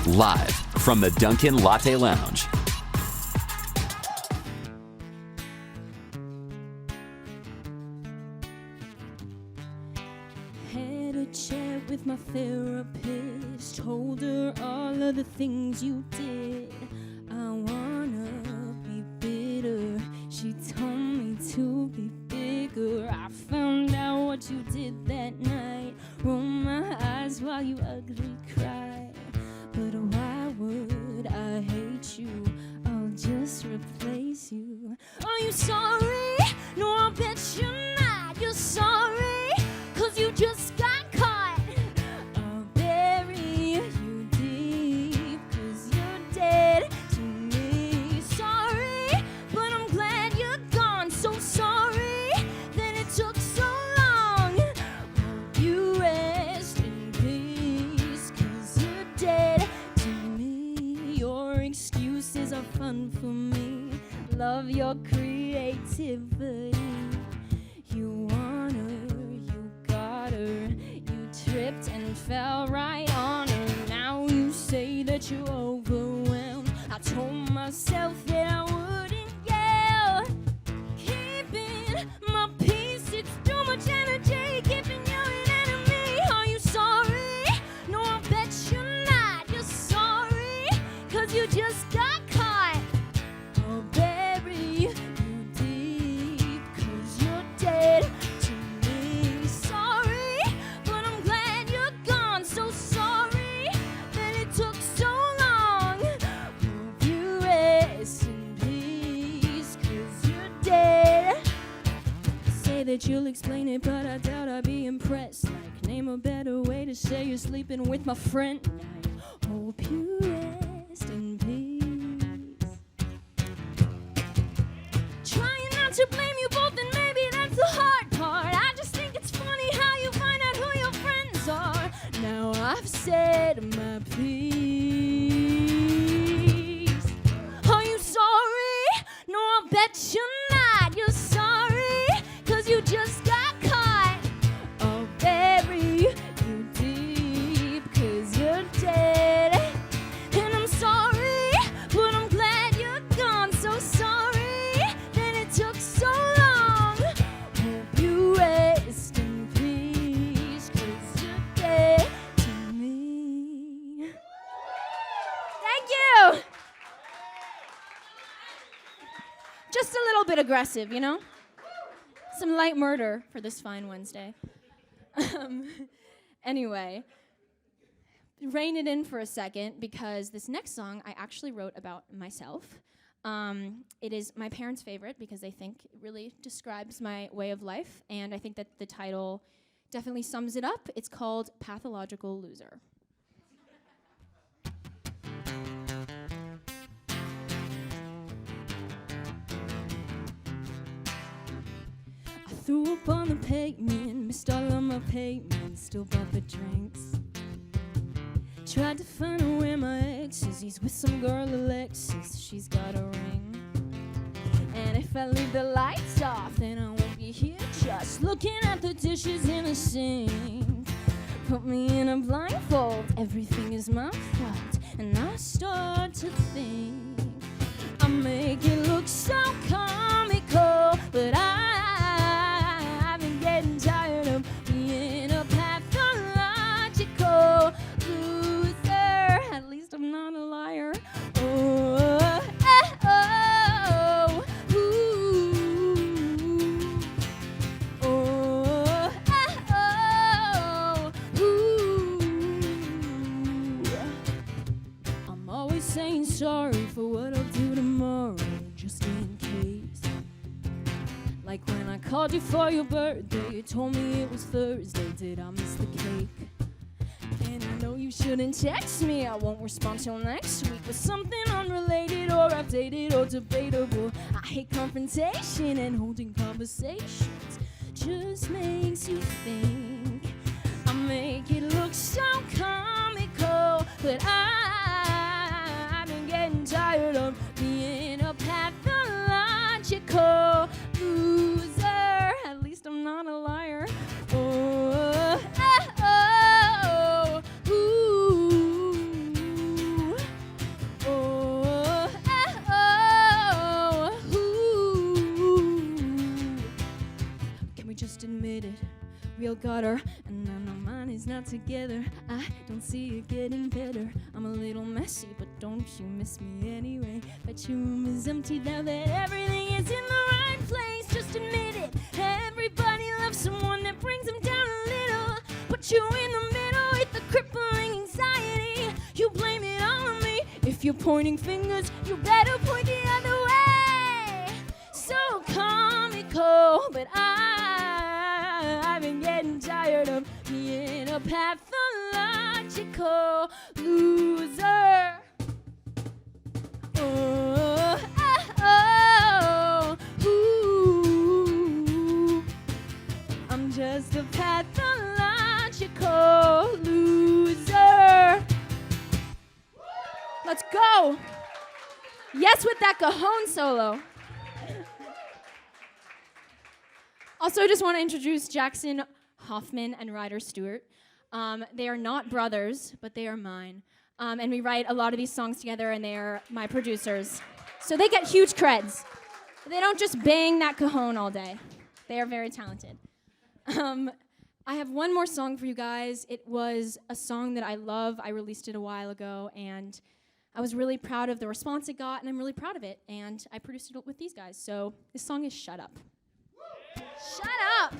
Live from the Dunkin Latte Lounge. Had a chat with my therapist, told her all of the things you did. I wanna be bitter, she told me to be bigger. I found out what you did that night, roll my eyes while you ugly cry. But why would I hate you? I'll just replace you. Are you sorry? No, I bet you're not. You're sorry, 'cause you just got caught. I'll bury you deep, 'cause you're dead to me. Sorry, but I'm glad you're gone. So sorry that it took so long. Hope you rest in peace, 'cause you're dead to me. Your excuses are fun for me. Love your creativity. You want her, you got her. You tripped and fell right on her. Now you say that you're overwhelmed. I told myself that I wouldn't yell. Keeping my peace, it's too much energy. Keeping you an enemy. Are you sorry? No, I bet you're not. You're sorry, 'cause you just got caught. I'll bury you deep, 'cause you're dead to me. Sorry, but I'm glad you're gone. So sorry that it took so long. Hope you rest in peace, 'cause you're dead. Say that you'll explain it, but I doubt I'd be impressed. Like, name a better way to say you're sleeping with my friend tonight. Hope you rest in peace. Trying not to blame you both, and maybe that's the hard part. I just think it's funny how you find out who your friends are. Now I've said my piece. Are you sorry? No, I bet you're not. You're sorry, 'cause you just got caught. I'll bury you deep, 'cause you're dead. And I'm sorry, but I'm glad you're gone. So sorry that it took so long. Hope you rest in peace, 'cause you're dead to me. Thank you. Just a little bit aggressive, you know? Some light murder for this fine Wednesday. Anyway, rein it in for a second, because this next song I actually wrote about myself. It is my parents' favorite because they think it really describes my way of life, and I think that the title definitely sums it up. It's called Pathological Loser. I threw up on the pavement, missed all of my payments, still bought the drinks. Tried to find out where my ex is. He's with some girl, Alexis. She's got a ring. And if I leave the lights off, then I won't be here just looking at the dishes in the sink. Put me in a blindfold, everything is my fault. And I start to think I make it look so comical, but I've been getting tired of being a pathological loser. At least I'm not a liar. Oh, ooh. Oh, ooh. I'm always saying sorry for what I'll do tomorrow, just in case. Like when I called you for your birthday, you told me it was Thursday. Did I miss the cake? And I know you shouldn't text me. I won't respond till next week with something unrelated or outdated or debatable. I hate confrontation, and holding conversations just makes you think. I make it look so comical, but I've been getting tired of being a pathological loser. At least I'm not a liar. Oh, ooh. got her, and now my mind is not together. I don't see it getting better. I'm a little messy, but don't you miss me anyway? Bet your room is empty now that everything is in the right place. Just admit it. Everybody loves someone that brings them down a little. Put you in the middle with the crippling anxiety. You blame it all on me. If you're pointing fingers, you better point the other way. So comical, but I've been getting tired of being a pathological loser. Oh, oh, oh, ooh. I'm just a pathological loser. Let's go. Yes, with that cajon solo. Also, I just want to introduce Jackson Hoffman and Ryder Stewart. They are not brothers, but they are mine. And we write a lot of these songs together, and they are my producers. So they get huge creds. They don't just bang that cajon all day. They are very talented. I have one more song for you guys. It was a song that I love. I released it a while ago, and I was really proud of the response it got, and I'm really proud of it. And I produced it with these guys. So this song is Shut Up. Shut up!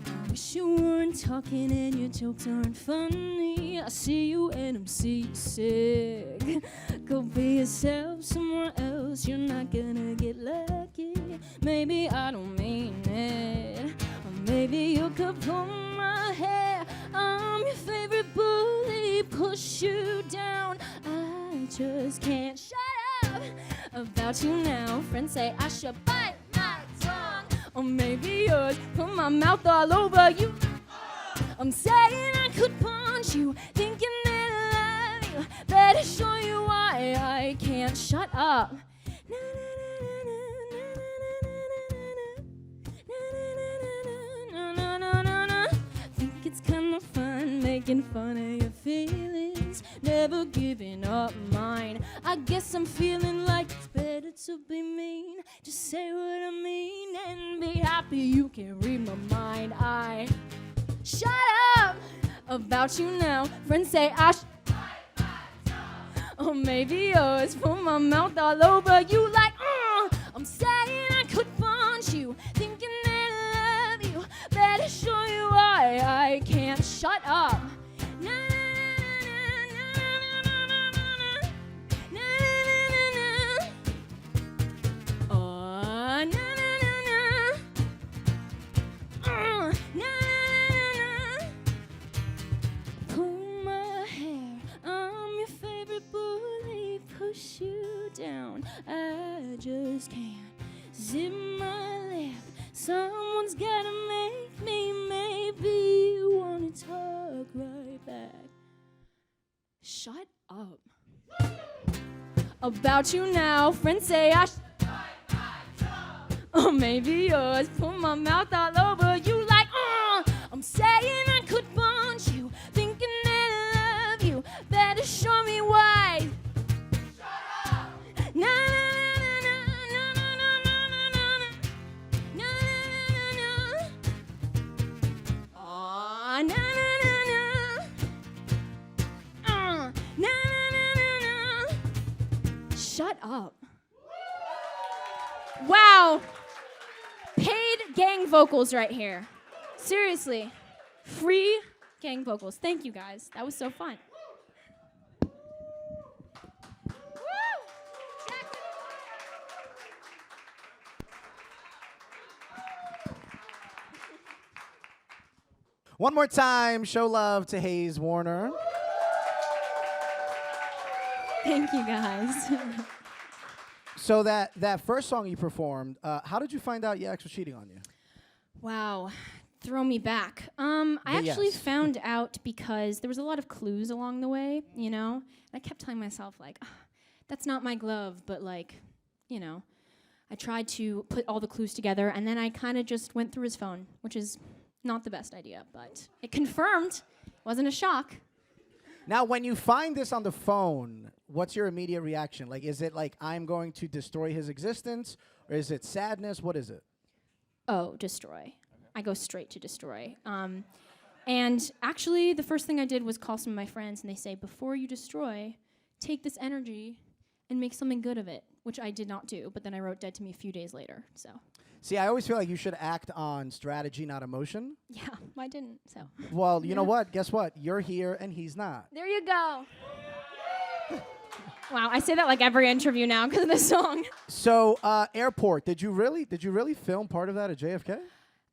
I wish you weren't talking and your jokes aren't funny. I see you and I'm seasick. Go be yourself somewhere else. You're not gonna get lucky. Maybe I don't mean it. Or maybe you could pull my hair. I'm your favorite bully. Push you down. I just can't shut up about you now. Friends say I should bite my tongue. Or maybe yours. Put my mouth all over you. I'm saying I could punch you, thinking that I love you. Better show you why I can't shut up. Think it's kind of fun making fun of your feelings, never giving up mine. I guess I'm feeling like it's better to be mean. Just say what I mean and be happy you can read my mind. I shut up about you now. Friends say I should bite my tongue. Or maybe yours. Put my mouth all over you like, I'm saying I could punch you, thinking that I love you. Better show you why I can't shut up. Push you down, I just can't zip my lip. Someone's gotta make me, maybe you wanna talk right back. Shut up about you now. Friends say I should bite my tongue. Or maybe yours. Put my mouth all over you like, I'm saying I could punch you, thinking that I love you. Better show me why. Shut up. Wow. Paid gang vocals right here. Seriously. Free gang vocals. Thank you guys. That was so fun. One more time, show love to Hayes Warner. Thank you, guys. So that first song you performed, how did you find out your ex was cheating on you? Wow. Throw me back. I actually found out because there was a lot of clues along the way, you know? And I kept telling myself, like, that's not my glove, but, like, you know. I tried to put all the clues together, and then I kind of just went through his phone, which is not the best idea, but it confirmed. It wasn't a shock. Now, when you find this on the phone, what's your immediate reaction? Like, is it like I'm going to destroy his existence, or is it sadness? What is it? Oh, destroy. I go straight to destroy. And actually, the first thing I did was call some of my friends, and they say, before you destroy, take this energy and make something good of it, which I did not do. But then I wrote Dead to Me a few days later. So. See, I always feel like you should act on strategy, not emotion. Yeah, I didn't. So. Well, you know what? Guess what? You're here, and he's not. There you go. Wow, I say that like every interview now because of this song. So, airport. Did you really film part of that at JFK?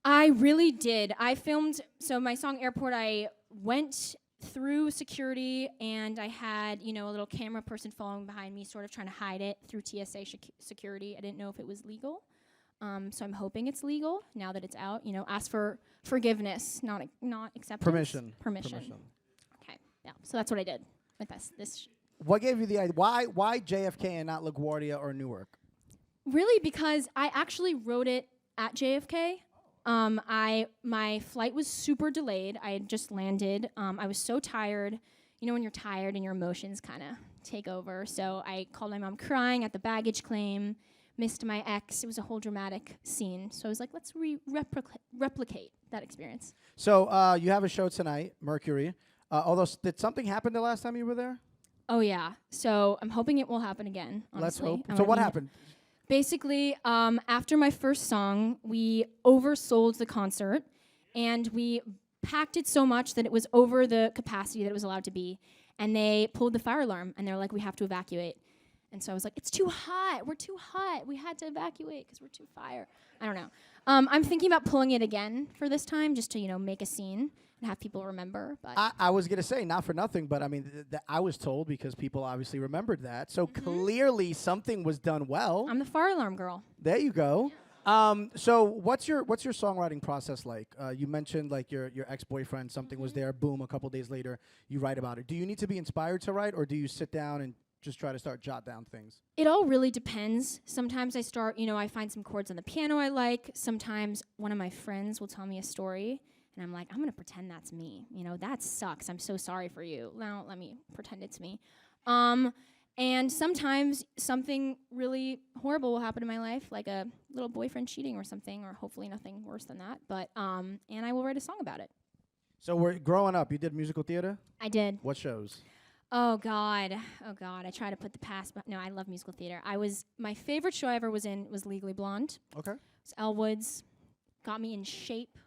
I really did. I filmed, so my song Airport, I went through security and I had, a little camera person following behind me, sort of trying to hide it through TSA security. I didn't know if it was legal. So I'm hoping it's legal now that it's out. Ask for forgiveness, not acceptance. Permission. Okay, yeah. So that's what I did with this. What gave you the idea? Why JFK and not LaGuardia or Newark? Really, because I actually wrote it at JFK. My flight was super delayed. I had just landed. I was so tired. When you're tired and your emotions kind of take over. So I called my mom crying at the baggage claim, missed my ex. It was a whole dramatic scene. So I was like, let's replicate that experience. So you have a show tonight, Mercury. Although, did something happen the last time you were there? Oh, yeah. So I'm hoping it will happen again, honestly. Let's hope. So what happened? Basically, after my first song, we oversold the concert, and we packed it so much that it was over the capacity that it was allowed to be, and they pulled the fire alarm, and they're like, we have to evacuate. And so I was like, it's too hot. We're too hot. We had to evacuate because we're too fire. I don't know. I'm thinking about pulling it again for this time, just to, make a scene and have people remember. But I was going to say, not for nothing, but I mean, I was told because people obviously remembered that. So clearly something was done well. I'm the fire alarm girl. There you go. So what's your songwriting process like? You mentioned like your ex-boyfriend, something was there, boom, a couple days later, you write about it. Do you need to be inspired to write, or do you sit down and just try to jot down things? It all really depends. Sometimes I start, I find some chords on the piano I like. Sometimes one of my friends will tell me a story, and I'm like, I'm going to pretend that's me. That sucks. I'm so sorry for you. Now let me pretend it's me. And sometimes something really horrible will happen in my life, like a little boyfriend cheating or something, or hopefully nothing worse than that. But and I will write a song about it. So we're growing up. You did musical theater? I did. What shows? Oh God. I try to put the past, but no, I love musical theater. My favorite show I ever was in was Legally Blonde. Okay. It's Elle Woods. Got me in shape.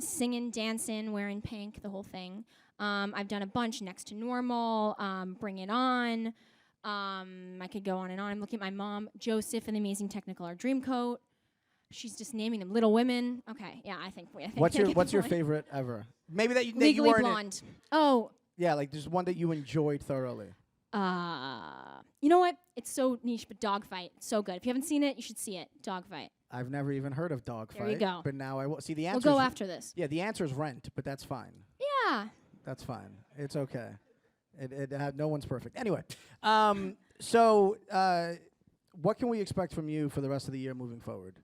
Singing, dancing, wearing pink, the whole thing. I've done a bunch, Next to Normal, Bring It On. I could go on and on. I'm looking at my mom, Joseph and the Amazing Technicolor Dreamcoat. She's just naming them. Little Women. Okay, yeah, I think. What's your favorite ever? Maybe that you Legally weren't Blonde. Oh. Yeah, like there's one that you enjoyed thoroughly. You know what? It's so niche, but Dogfight. So good. If you haven't seen it, you should see it. Dogfight. I've never even heard of Dogfight. There you go. But now I will. See, the answer. We'll go after this. Yeah, the answer is Rent, but that's fine. Yeah. That's fine. It's okay. No one's perfect. Anyway, so what can we expect from you for the rest of the year moving forward?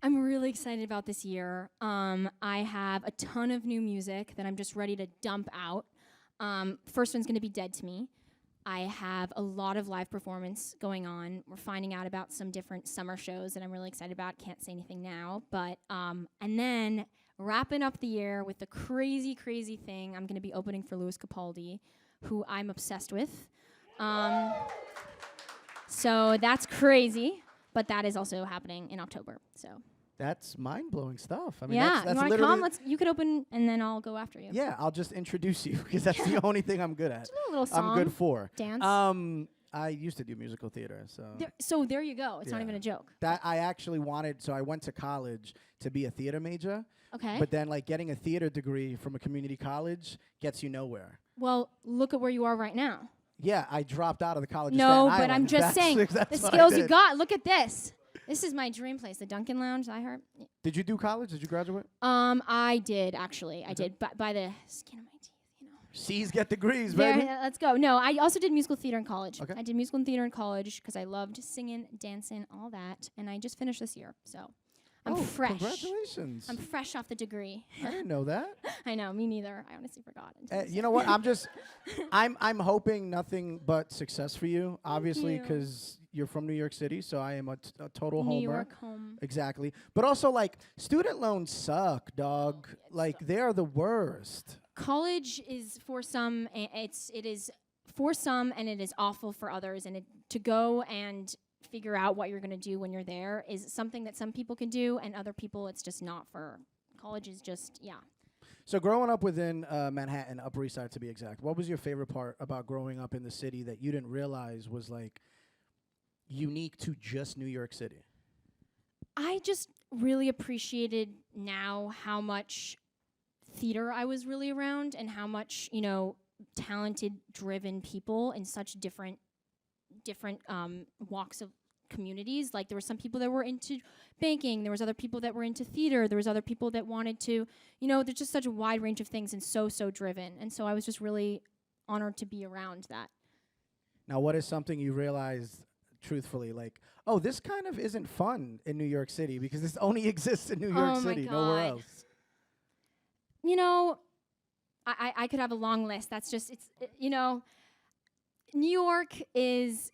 I'm really excited about this year. I have a ton of new music that I'm just ready to dump out. First one's going to be Dead to Me. I have a lot of live performance going on. We're finding out about some different summer shows that I'm really excited about. Can't say anything now, but and then wrapping up the year with the crazy thing. I'm going to be opening for Louis Capaldi, who I'm obsessed with. So that's crazy, but that is also happening in October. So that's mind-blowing stuff. I mean, yeah, that's you want to come? You could open, and then I'll go after you. Yeah, I'll just introduce you because that's the only thing I'm good at. Just a little song. I'm good for Dance. I used to do musical theater, so. There you go. It's not even a joke. That I actually wanted. So I went to college to be a theater major. Okay. But then, like, getting a theater degree from a community college gets you nowhere. Well, look at where you are right now. Yeah, I dropped out of the college. No, but I'm just saying the skills you got. Look at this. This is my dream place, the Dunkin Lounge. I heard. Did you do college? Did you graduate? I did actually. I did, by the skin of my teeth, C's get degrees, baby. Let's go. No, I also did musical theater in college. Okay. I did musical theater in college because I loved singing, dancing, all that, and I just finished this year. So I'm fresh. Congratulations. I'm fresh off the degree. I didn't know that. I know, me neither. I honestly forgot. You know what? I'm hoping nothing but success for you. Obviously, you. because you're from New York City, so I am a total New homer. York home. Exactly. But also, like, student loans suck, dog. Like, they are the worst. College is for some, it is for some, and it is awful for others. And to go and figure out what you're going to do when you're there is something that some people can do, and other people it's just not for. College is just, yeah. So growing up within Manhattan, Upper East Side to be exact, what was your favorite part about growing up in the city that you didn't realize was like unique to just New York City? I just really appreciated now how much theater I was really around, and how much, talented, driven people in such different walks of communities. Like, there were some people that were into banking, there was other people that were into theater, there was other people that wanted to, there's just such a wide range of things, and so driven. And so I was just really honored to be around that. Now, what is something you realized truthfully, like, oh, this kind of isn't fun in New York City because this only exists in New York City, nowhere else? I could have a long list. That's just, New York is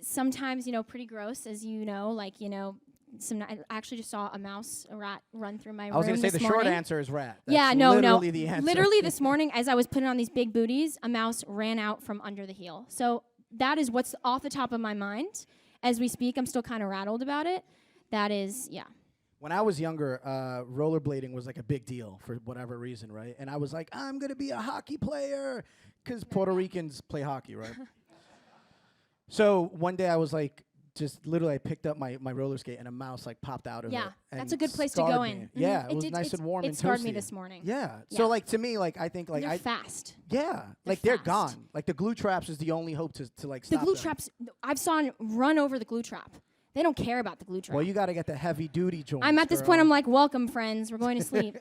sometimes, pretty gross, as you know. Like, I actually just saw a rat run through my room. I was going to say the morning. short answer is rat. That's yeah, literally the answer. Literally this morning, as I was putting on these big booties, a mouse ran out from under the heel. So that is what's off the top of my mind. As we speak, I'm still kind of rattled about it. That is, yeah. When I was younger, rollerblading was like a big deal for whatever reason, right? And I was like, I'm going to be a hockey player because Puerto Ricans play hockey, right? So one day I was like, just literally I picked up my roller skate and a mouse like popped out of it. Yeah, and that's a good place to go in. Mm-hmm. Yeah, it was nice and warm and toasty. It scarred me this morning. Yeah. So like to me, like I think like they're fast. Yeah, like they're gone. Like the glue traps is the only hope to like stop the glue them. traps. I've saw run over the glue trap. They don't care about the glue trap. Well, you got to get the heavy duty joints. I'm at this point. I'm like, welcome, friends. We're going to sleep.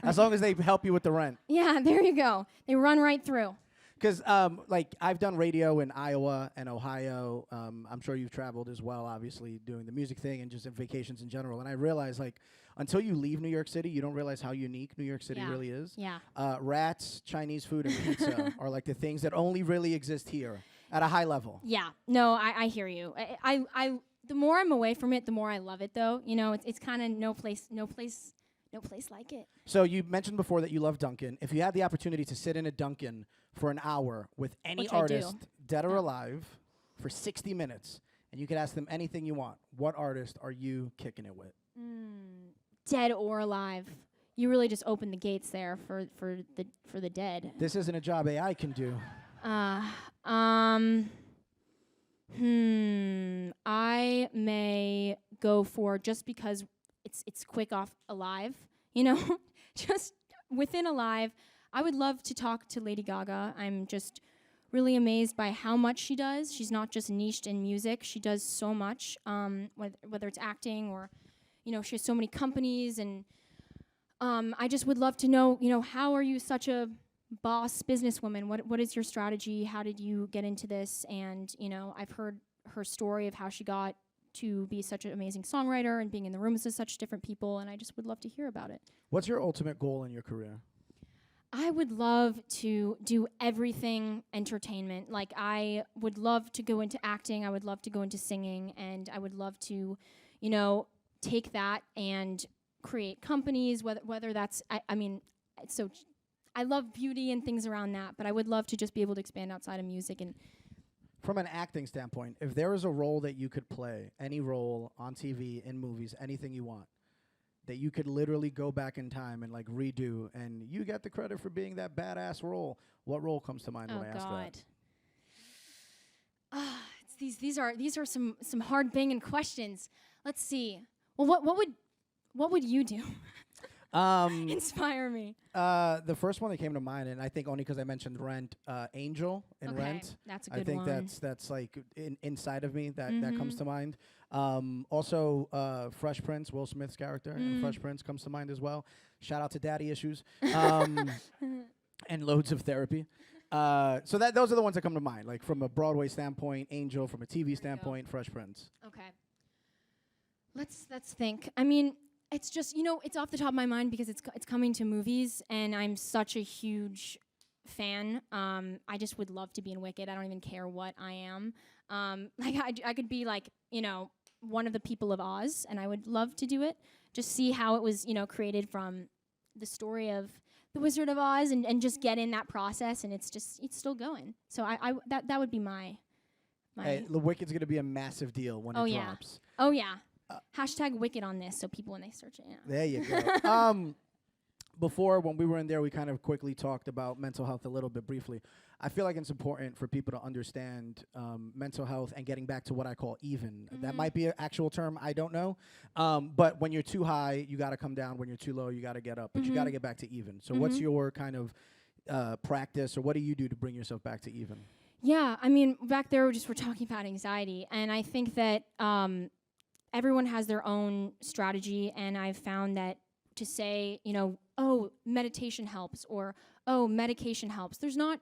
As long as they help you with the rent. Yeah, there you go. They run right through. Because like I've done radio in Iowa and Ohio. I'm sure you've traveled as well, obviously doing the music thing and just in vacations in general. And I realized like until you leave New York City, you don't realize how unique New York City really is. Yeah. Rats, Chinese food, and pizza are like the things that only really exist here at a high level. Yeah. No, I hear you. I the more I'm away from it, the more I love it. Though it's kind of no place like it. So you mentioned before that you love Dunkin. If you had the opportunity to sit in a Dunkin for an hour with any artist, dead or alive, for 60 minutes, and you could ask them anything you want, what artist are you kicking it with? Dead or alive. You really just opened the gates there for the dead. This isn't a job AI can do. I may go for, just because it's quick off, Alive. Just within Alive. I would love to talk to Lady Gaga. I'm just really amazed by how much she does. She's not just niched in music. She does so much, whether it's acting or, she has so many companies. And I just would love to know, how are you such a boss businesswoman? What is your strategy? How did you get into this? And, I've heard her story of how she got to be such an amazing songwriter and being in the rooms with such different people, and I just would love to hear about it. What's your ultimate goal in your career? I would love to do everything entertainment. Like, I would love to go into acting, I would love to go into singing, and I would love to, take that and create companies, whether that's, I love beauty and things around that, but I would love to just be able to expand outside of music. And from an acting standpoint, if there is a role that you could play, any role on TV, in movies, anything you want, that you could literally go back in time and like redo, and you get the credit for being that badass role, what role comes to mind when I ask that? These are some hard banging questions. Let's see. Well, what would you do? Inspire me. The first one that came to mind, and I think only because I mentioned Rent, Angel in Rent. That's a good one. I think that's like inside of me that comes to mind. Also, Fresh Prince, Will Smith's character in Fresh Prince comes to mind as well. Shout out to Daddy Issues, and loads of therapy. So those are the ones that come to mind, like from a Broadway standpoint, Angel, from a TV standpoint, Fresh Prince. Okay. Let's think. I mean, It's just, it's off the top of my mind because it's coming to movies, and I'm such a huge fan. I just would love to be in Wicked. I don't even care what I am. I could be like, one of the people of Oz, and I would love to do it. Just see how it was, created from the story of the Wizard of Oz, and just get in that process, and it's still going. So that would be my. Hey, the Wicked's gonna be a massive deal when it drops. Oh yeah. Hashtag Wicked on this, so people when they search it. Yeah. There you go. Before, when we were in there, we kind of quickly talked about mental health a little bit briefly. I feel like it's important for people to understand mental health and getting back to what I call even. That might be an actual term, I don't know. But when you're too high, you got to come down. When you're too low, you got to get up. But you got to get back to even. So what's your kind of practice, or what do you do to bring yourself back to even? Yeah, I mean, back there we're talking about anxiety, and I think that everyone has their own strategy, and I've found that to say, oh, meditation helps, or oh, medication helps. There's not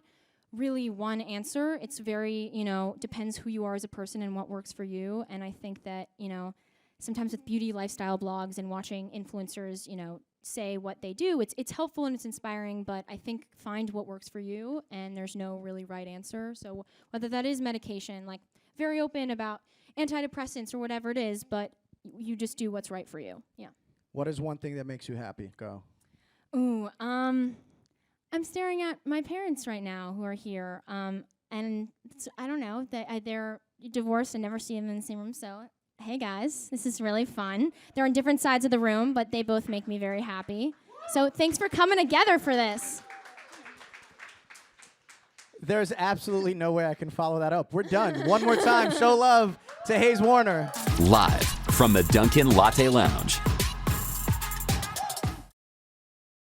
really one answer. It's very, depends who you are as a person and what works for you. And I think that, sometimes with beauty lifestyle blogs and watching influencers, say what they do, it's helpful and it's inspiring, but I think find what works for you, and there's no really right answer. So whether that is medication, like very open about antidepressants or whatever it is, but you just do what's right for you. Yeah. What is one thing that makes you happy? Go. Ooh, I'm staring at my parents right now who are here, and I don't know, they're divorced and never see them in the same room, so hey guys, this is really fun. They're on different sides of the room, but they both make me very happy. So thanks for coming together for this. There's absolutely no way I can follow that up. We're done. One more time, show love to Hayes Warner. Live from the Dunkin Latte Lounge.